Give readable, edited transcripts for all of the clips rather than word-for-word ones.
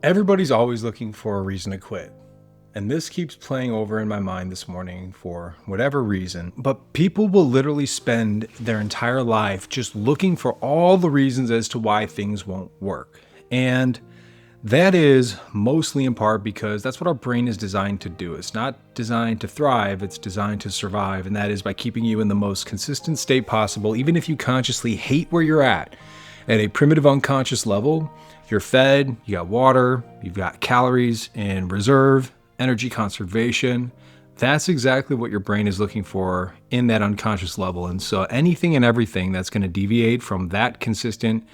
Everybody's always looking for a reason to quit. And this keeps playing over in my mind this morning for whatever reason. But people will literally spend their entire life just looking for all the reasons as to why things won't work. And that is mostly in part because that's what our brain is designed to do. It's not designed to thrive, it's designed to survive. And that is by keeping you in the most consistent state possible, even if you consciously hate where you're at. At a primitive unconscious level, you're fed, you got water, you've got calories in reserve, energy conservation. That's exactly what your brain is looking for in that unconscious level. And so anything and everything that's going to deviate from that consistent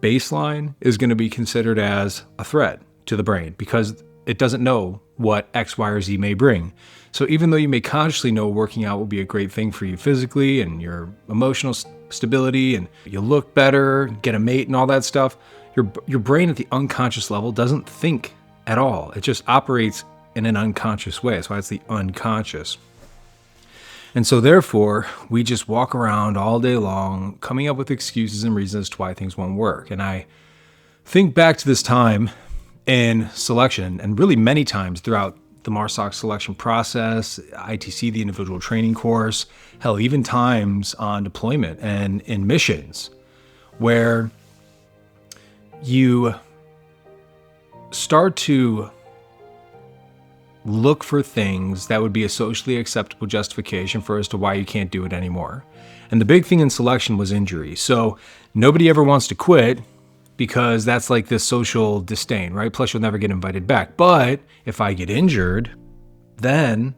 baseline is going to be considered as a threat to the brain because it doesn't know what X, Y, or Z may bring. So even though you may consciously know working out will be a great thing for you physically and your emotional stability and you look better, get a mate and all that stuff, your brain at the unconscious level doesn't think at all. It just operates in an unconscious way. That's why it's the unconscious. And so therefore, we just walk around all day long coming up with excuses and reasons to why things won't work. And I think back to this time in selection, and really many times throughout the MARSOC selection process, ITC, the individual training course, hell, even times on deployment and in missions, where you start to look for things that would be a socially acceptable justification for as to why you can't do it anymore. And the big thing in selection was injury. So nobody ever wants to quit because that's like this social disdain, right? Plus you'll never get invited back. But if I get injured, then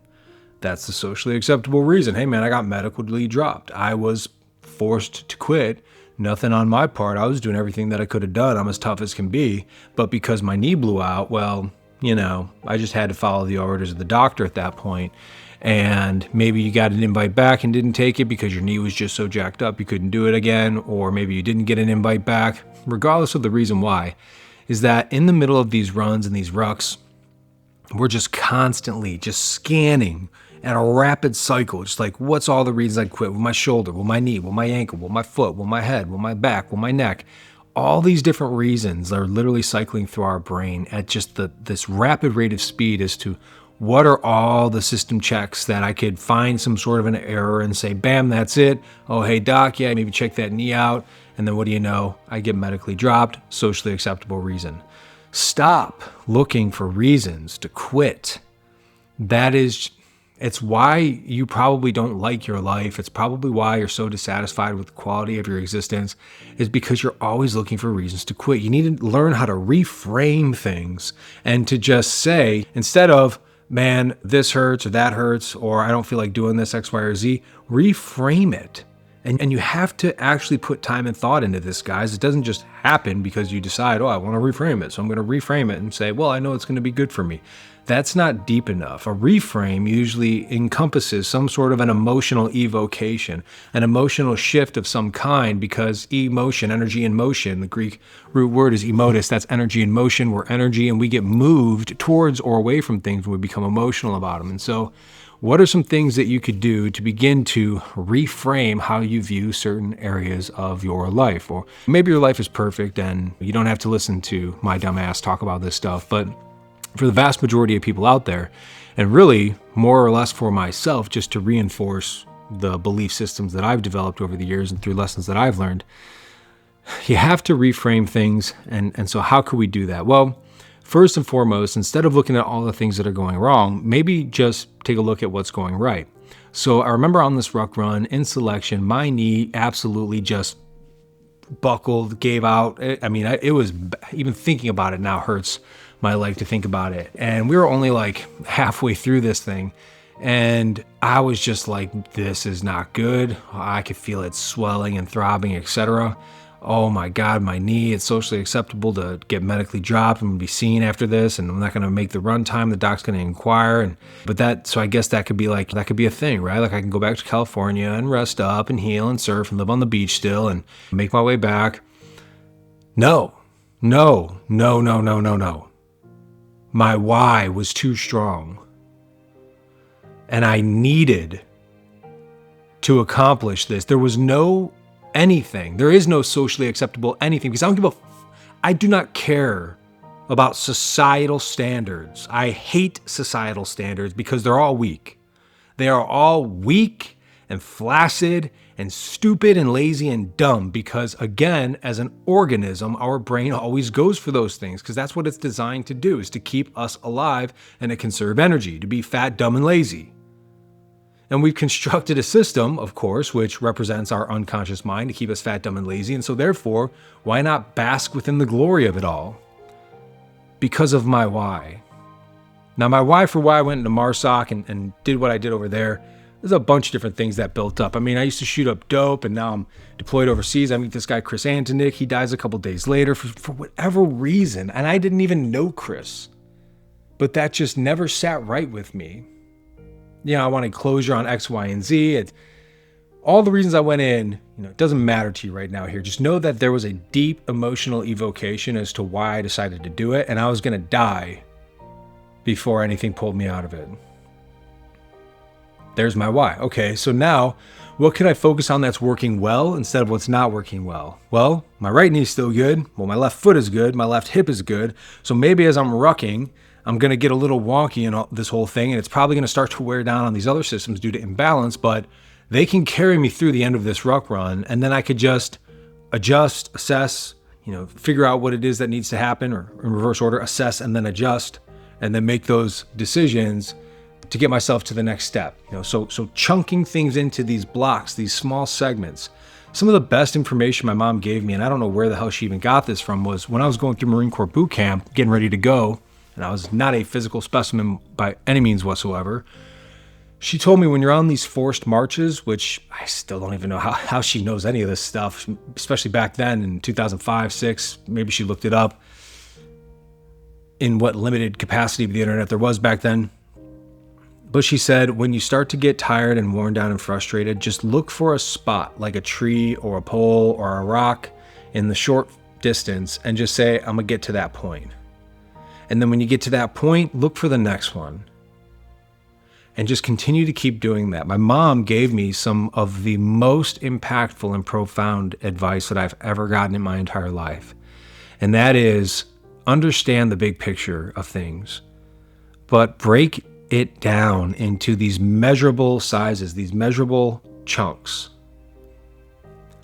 that's the socially acceptable reason. Hey man, I got medically dropped. I was forced to quit. Nothing on my part. I was doing everything that I could have done. I'm as tough as can be. But because my knee blew out, well, I just had to follow the orders of the doctor at that point. And maybe you got an invite back and didn't take it because your knee was just so jacked up you couldn't do it again. Or maybe you didn't get an invite back. Regardless of the reason why, is that in the middle of these runs and these rucks, we're just constantly just scanning at a rapid cycle. Just like, what's all the reasons I'd quit? Will my shoulder? Will my knee? Will my ankle? Will my foot? Will my head? Will my back? Will my neck? All these different reasons are literally cycling through our brain at just this rapid rate of speed as to what are all the system checks that I could find some sort of an error and say, bam, that's it. Oh, hey, doc, yeah, maybe check that knee out. And then what do you know? I get medically dropped, socially acceptable reason. Stop looking for reasons to quit. It's why you probably don't like your life. It's probably why you're so dissatisfied with the quality of your existence, is because you're always looking for reasons to quit. You need to learn how to reframe things and to just say, instead of, man, this hurts or that hurts, or I don't feel like doing this X, Y, or Z, reframe it. And you have to actually put time and thought into this, guys. It doesn't just happen because you decide, I want to reframe it. So I'm going to reframe it and say, well, I know it's going to be good for me. That's not deep enough. A reframe usually encompasses some sort of an emotional evocation, an emotional shift of some kind, because emotion, energy in motion, the Greek root word is emotus. That's energy in motion. We're energy and we get moved towards or away from things when we become emotional about them. And so what are some things that you could do to begin to reframe how you view certain areas of your life? Or maybe your life is perfect and you don't have to listen to my dumb ass talk about this stuff, but for the vast majority of people out there, and really more or less for myself, just to reinforce the belief systems that I've developed over the years and through lessons that I've learned, you have to reframe things. And so how could we do that? Well, first and foremost, instead of looking at all the things that are going wrong, maybe just take a look at what's going right. So I remember on this ruck run in selection, my knee absolutely just buckled, gave out. I mean, it was, even thinking about it now hurts my leg to think about it. And we were only like halfway through this thing. And I was just like, this is not good. I could feel it swelling and throbbing, etc. Oh my God, my knee, it's socially acceptable to get medically dropped and be seen after this. And I'm not going to make the run time. The doc's going to inquire. So I guess that could be a thing, right? Like I can go back to California and rest up and heal and surf and live on the beach still and make my way back. No. My why was too strong. And I needed to accomplish this. There was no anything. There is no socially acceptable anything because I do not care about societal standards. I hate societal standards because they're all weak. They are all weak and flaccid and stupid and lazy and dumb because, again, as an organism, our brain always goes for those things because that's what it's designed to do, is to keep us alive and to conserve energy, to be fat, dumb, and lazy. And we've constructed a system, of course, which represents our unconscious mind to keep us fat, dumb, and lazy. And so therefore, why not bask within the glory of it all? Because of my why. Now, my why for why I went into MARSOC and did what I did over there, there's a bunch of different things that built up. I mean, I used to shoot up dope, and now I'm deployed overseas. I meet this guy, Chris Antonick. He dies a couple days later for whatever reason. And I didn't even know Chris. But that just never sat right with me. I wanted closure on X, Y, and Z. All the reasons I went in, it doesn't matter to you right now here. Just know that there was a deep emotional evocation as to why I decided to do it. And I was going to die before anything pulled me out of it. There's my why. Okay, so now what can I focus on that's working well instead of what's not working well? Well, my right knee is still good. Well, my left foot is good. My left hip is good. So maybe as I'm rucking, I'm going to get a little wonky in this whole thing, and it's probably going to start to wear down on these other systems due to imbalance, but they can carry me through the end of this ruck run, and then I could just adjust, assess, figure out what it is that needs to happen, or in reverse order, assess and then adjust, and then make those decisions to get myself to the next step. So chunking things into these blocks, these small segments. Some of the best information my mom gave me, and I don't know where the hell she even got this from, was when I was going through Marine Corps boot camp, getting ready to go, and I was not a physical specimen by any means whatsoever. She told me when you're on these forced marches, which I still don't even know how she knows any of this stuff, especially back then in 2005, 6, maybe she looked it up in what limited capacity of the internet there was back then. But she said, when you start to get tired and worn down and frustrated, just look for a spot like a tree or a pole or a rock in the short distance and just say, I'm gonna get to that point. And then when you get to that point, look for the next one. And just continue to keep doing that. My mom gave me some of the most impactful and profound advice that I've ever gotten in my entire life. And that is, understand the big picture of things, but break it down into these measurable sizes, these measurable chunks,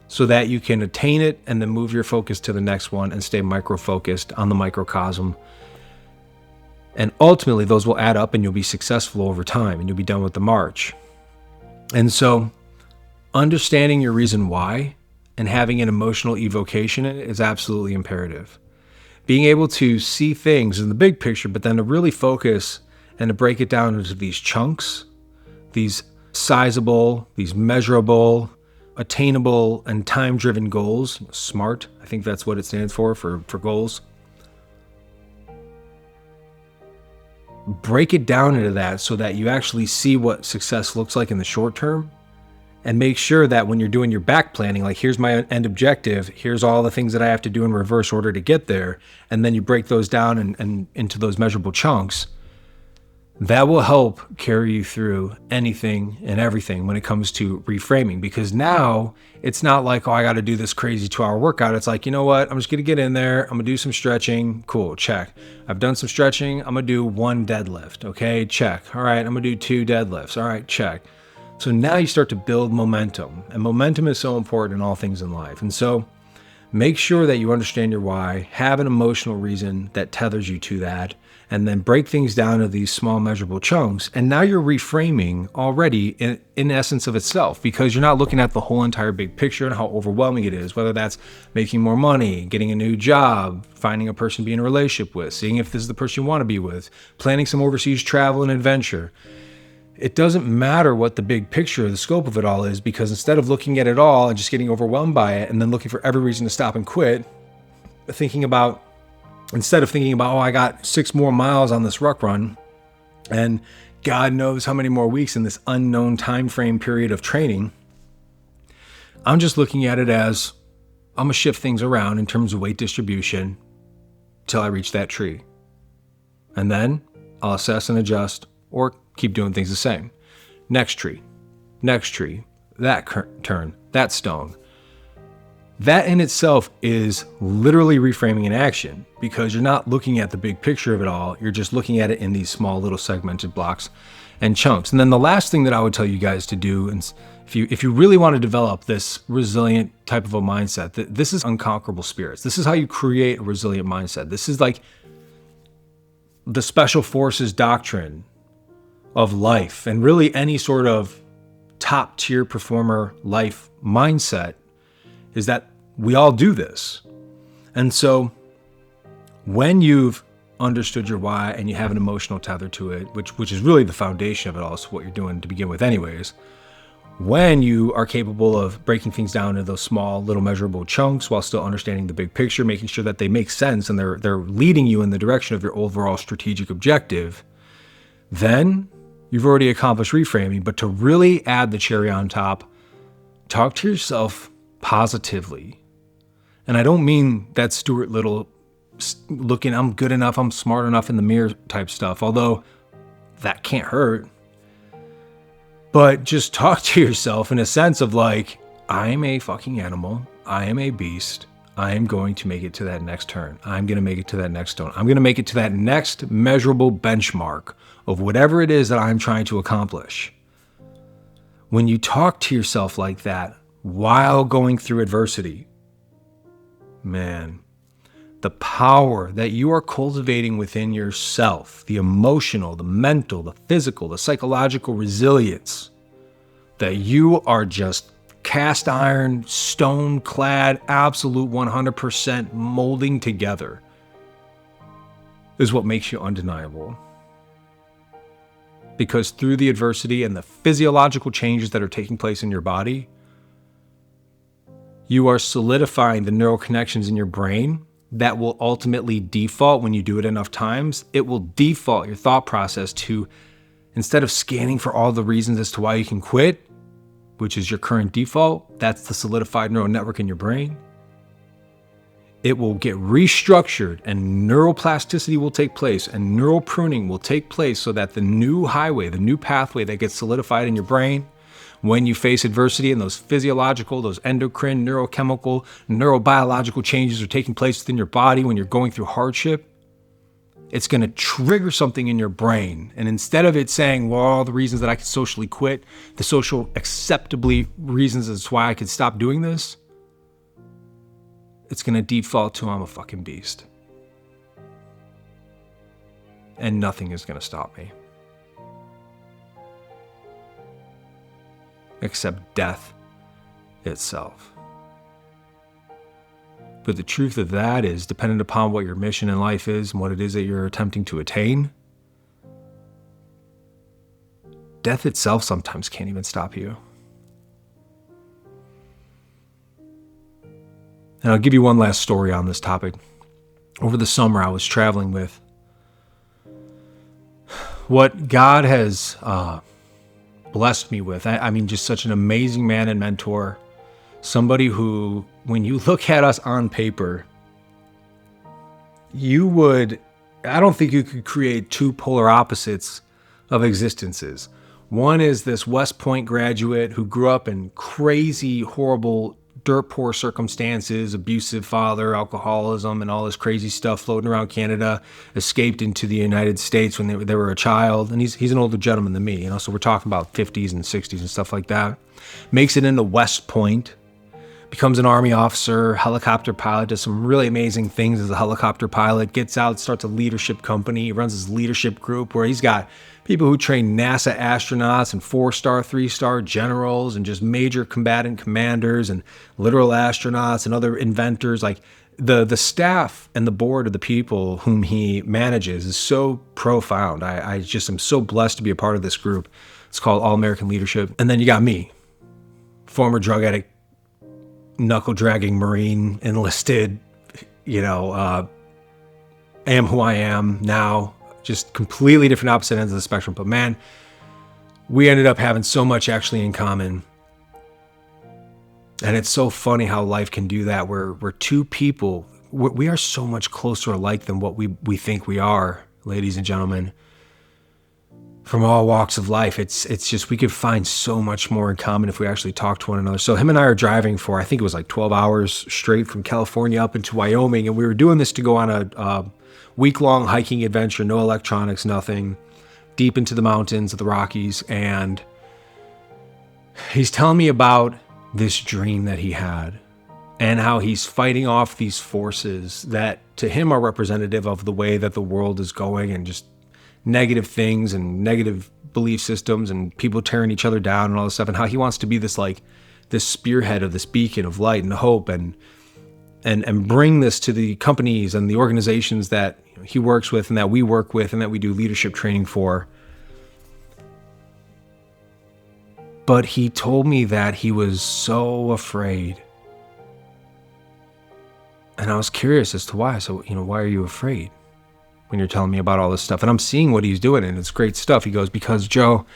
so that you can attain it and then move your focus to the next one and stay micro-focused on the microcosm. And ultimately, those will add up and you'll be successful over time and you'll be done with the march. And so understanding your reason why and having an emotional evocation in it is absolutely imperative. Being able to see things in the big picture, but then to really focus and to break it down into these chunks, these sizable, these measurable, attainable, and time-driven goals. SMART, I think that's what it stands for goals. Break it down into that so that you actually see what success looks like in the short term, and make sure that when you're doing your back planning, like here's my end objective, here's all the things that I have to do in reverse order to get there, and then you break those down and into those measurable chunks. That will help carry you through anything and everything when it comes to reframing, because now it's not like, oh, I got to do this crazy 2-hour workout. It's like, you know what? I'm just going to get in there. I'm going to do some stretching. Cool. Check. I've done some stretching. I'm going to do 1 deadlift. Okay. Check. All right. I'm going to do 2 deadlifts. All right. Check. So now you start to build momentum, and momentum is so important in all things in life. And so make sure that you understand your why, have an emotional reason that tethers you to that, and then break things down into these small measurable chunks. And now you're reframing already in essence of itself, because you're not looking at the whole entire big picture and how overwhelming it is, whether that's making more money, getting a new job, finding a person to be in a relationship with, seeing if this is the person you want to be with, planning some overseas travel and adventure. It doesn't matter what the big picture, the scope of it all is, because instead of looking at it all and just getting overwhelmed by it and then looking for every reason to stop and quit, instead of thinking about, oh, I got 6 more miles on this ruck run and God knows how many more weeks in this unknown time frame period of training, I'm just looking at it as I'm gonna shift things around in terms of weight distribution till I reach that tree. And then I'll assess and adjust or keep doing things the same. Next tree, that turn, that stone. That in itself is literally reframing an action, because you're not looking at the big picture of it all. You're just looking at it in these small little segmented blocks and chunks. And then the last thing that I would tell you guys to do, and if you really want to develop this resilient type of a mindset, this is unconquerable spirits. This is how you create a resilient mindset. This is like the special forces doctrine of life, and really any sort of top tier performer life mindset, is that we all do this. And so when you've understood your why and you have an emotional tether to it, which is really the foundation of it all, so what you're doing to begin with anyways, when you are capable of breaking things down into those small little measurable chunks while still understanding the big picture, making sure that they make sense and they're leading you in the direction of your overall strategic objective, then you've already accomplished reframing. But to really add the cherry on top, talk to yourself positively. And I don't mean that Stuart Little looking, I'm good enough, I'm smart enough in the mirror type stuff, although that can't hurt. But just talk to yourself in a sense of like, I am a fucking animal. I am a beast. I am going to make it to that next turn. I'm going to make it to that next stone. I'm going to make it to that next measurable benchmark of whatever it is that I'm trying to accomplish. When you talk to yourself like that while going through adversity, man, the power that you are cultivating within yourself, the emotional, the mental, the physical, the psychological resilience that you are just cast iron, stone clad, absolute 100% molding together, is what makes you undeniable. Because through the adversity and the physiological changes that are taking place in your body, you are solidifying the neural connections in your brain that will ultimately default, when you do it enough times, it will default your thought process to, instead of scanning for all the reasons as to why you can quit, which is your current default, that's the solidified neural network in your brain, it will get restructured and neuroplasticity will take place and neural pruning will take place so that the new highway, the new pathway that gets solidified in your brain when you face adversity and those physiological, those endocrine, neurochemical, neurobiological changes are taking place within your body when you're going through hardship, it's going to trigger something in your brain. And instead of it saying, well, all the reasons that I could socially quit, the social acceptably reasons as to why I could stop doing this, it's going to default to, I'm a fucking beast. And nothing is going to stop me. Except death itself. But the truth of that is, dependent upon what your mission in life is and what it is that you're attempting to attain, death itself sometimes can't even stop you. And I'll give you one last story on this topic. Over the summer, I was traveling with what God has blessed me with. I mean, just such an amazing man and mentor. Somebody who, when you look at us on paper, I don't think you could create two polar opposites of existences. One is this West Point graduate who grew up in crazy, horrible, dirt poor circumstances, abusive father, alcoholism, and all this crazy stuff floating around Canada, escaped into the United States when they were a child. And he's an older gentleman than me, so we're talking about 50s and 60s and stuff like that. Makes it into West Point, becomes an Army officer, helicopter pilot, does some really amazing things as a helicopter pilot, gets out, starts a leadership company, runs his leadership group where he's got people who train NASA astronauts and 4-star, 3-star generals and just major combatant commanders and literal astronauts and other inventors. Like the staff and the board of the people whom he manages is so profound. I just am so blessed to be a part of this group. It's called All American Leadership. And then you got me, former drug addict, knuckle dragging Marine, enlisted, am who I am now. Just completely different opposite ends of the spectrum. But man, we ended up having so much actually in common. And it's so funny how life can do that. We're two people. We are so much closer alike than what we think we are, ladies and gentlemen. from all walks of life. It's just, we could find so much more in common if we actually talk to one another. So him and I are driving for, I think it was like 12 hours straight from California up into Wyoming, and we were doing this to go on a week-long hiking adventure, no electronics, nothing, deep into the mountains of the Rockies. And he's telling me about this dream that he had and how he's fighting off these forces that to him are representative of the way that the world is going, and just negative things and negative belief systems and people tearing each other down and all this stuff, and how he wants to be this, like, this spearhead of this beacon of light and hope, and bring this to the companies and the organizations that he works with and that we work with and that we do leadership training for. But he told me that he was so afraid. And I was curious as to why. So, why are you afraid when you're telling me about all this stuff? And I'm seeing what he's doing, and it's great stuff. He goes, because Joe,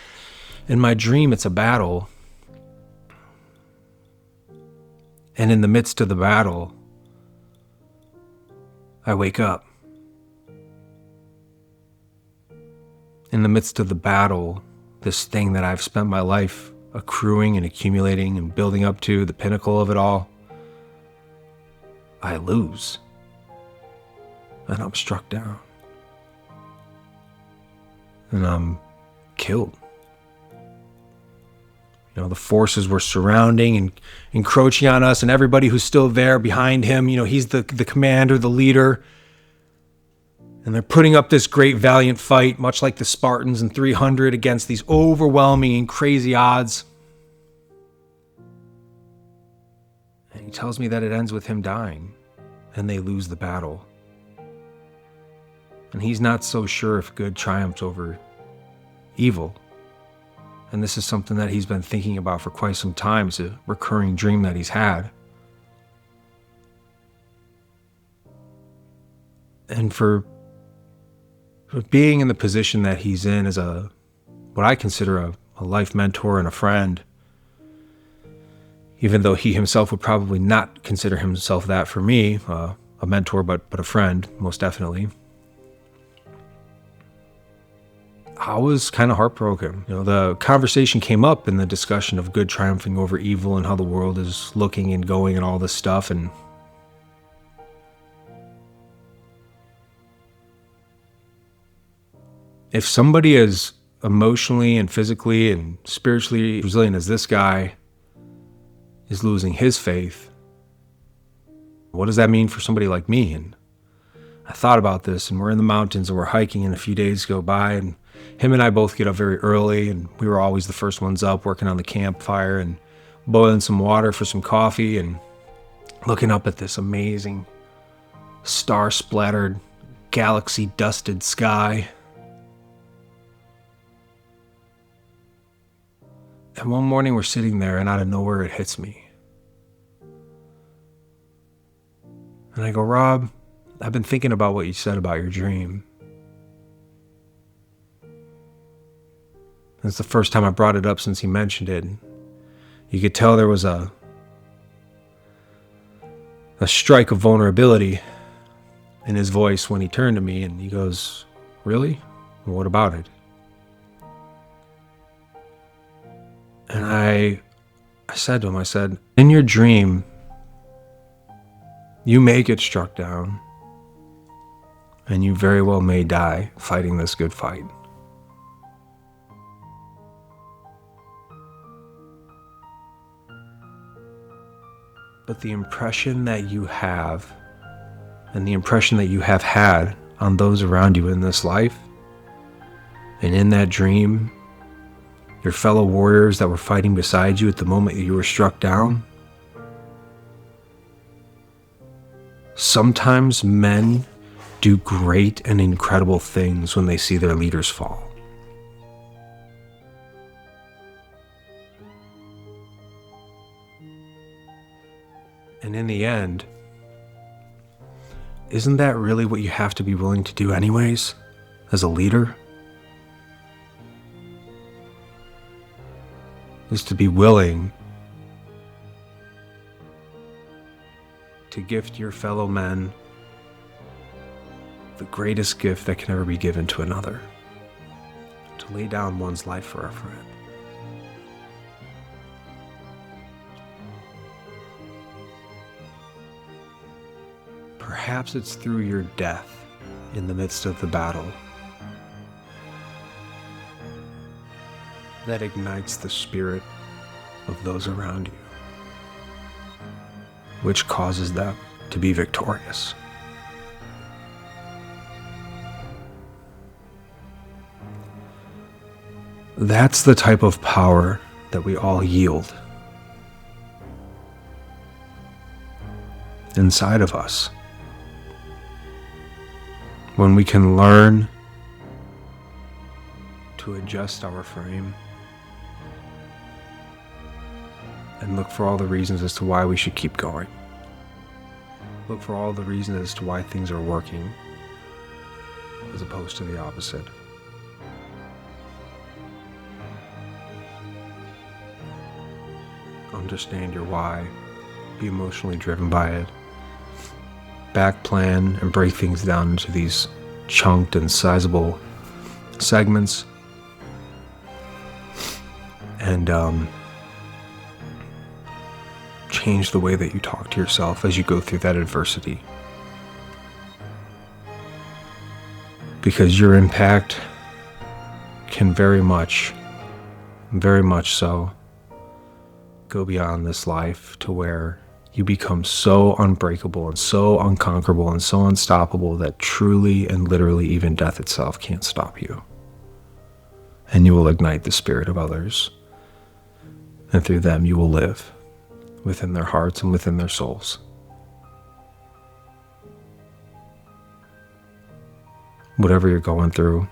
in my dream, it's a battle. And in the midst of the battle, I wake up. In the midst of the battle, this thing that I've spent my life accruing and accumulating and building up to, the pinnacle of it all, I lose. And I'm struck down. And I'm killed. The forces were surrounding and encroaching on us, and everybody who's still there behind him, he's the commander, the leader. And they're putting up this great valiant fight, much like the Spartans in 300, against these overwhelming and crazy odds. And he tells me that it ends with him dying, and they lose the battle. And he's not so sure if good triumphs over evil. And this is something that he's been thinking about for quite some time. It's a recurring dream that he's had. And for being in the position that he's in as what I consider a life mentor and a friend, even though he himself would probably not consider himself that for me, a mentor, but a friend, most definitely. I was kind of heartbroken. The conversation came up in the discussion of good triumphing over evil and how the world is looking and going and all this stuff. And if somebody as emotionally and physically and spiritually resilient as this guy is losing his faith, what does that mean for somebody like me? And I thought about this, and we're in the mountains and we're hiking, and a few days go by, and him and I both get up very early, and we were always the first ones up, working on the campfire and boiling some water for some coffee and looking up at this amazing star-splattered, galaxy-dusted sky. And one morning we're sitting there, and out of nowhere it hits me. And I go, Rob, I've been thinking about what you said about your dream. It's the first time I brought it up since he mentioned it. You could tell there was a strike of vulnerability in his voice when he turned to me, and he goes, really? Well, what about it? And I said to him, in your dream, you may get struck down, and you very well may die fighting this good fight. But the impression that you have, and the impression that you have had on those around you in this life, and in that dream, your fellow warriors that were fighting beside you at the moment that you were struck down, sometimes men do great and incredible things when they see their leaders fall. And in the end, isn't that really what you have to be willing to do anyways, as a leader? Is to be willing to gift your fellow men the greatest gift that can ever be given to another. To to lay down one's life for a friend. Perhaps it's through your death in the midst of the battle that ignites the spirit of those around you, which causes them to be victorious. That's the type of power that we all yield inside of us. When we can learn to adjust our frame and look for all the reasons as to why we should keep going. Look for all the reasons as to why things are working, as opposed to the opposite. Understand your why. Be emotionally driven by it. Back plan and break things down into these chunked and sizable segments. And change the way that you talk to yourself as you go through that adversity. Because your impact can very much so, go beyond this life to where you become so unbreakable and so unconquerable and so unstoppable that truly and literally even death itself can't stop you. And you will ignite the spirit of others. And through them you will live within their hearts and within their souls. Whatever you're going through,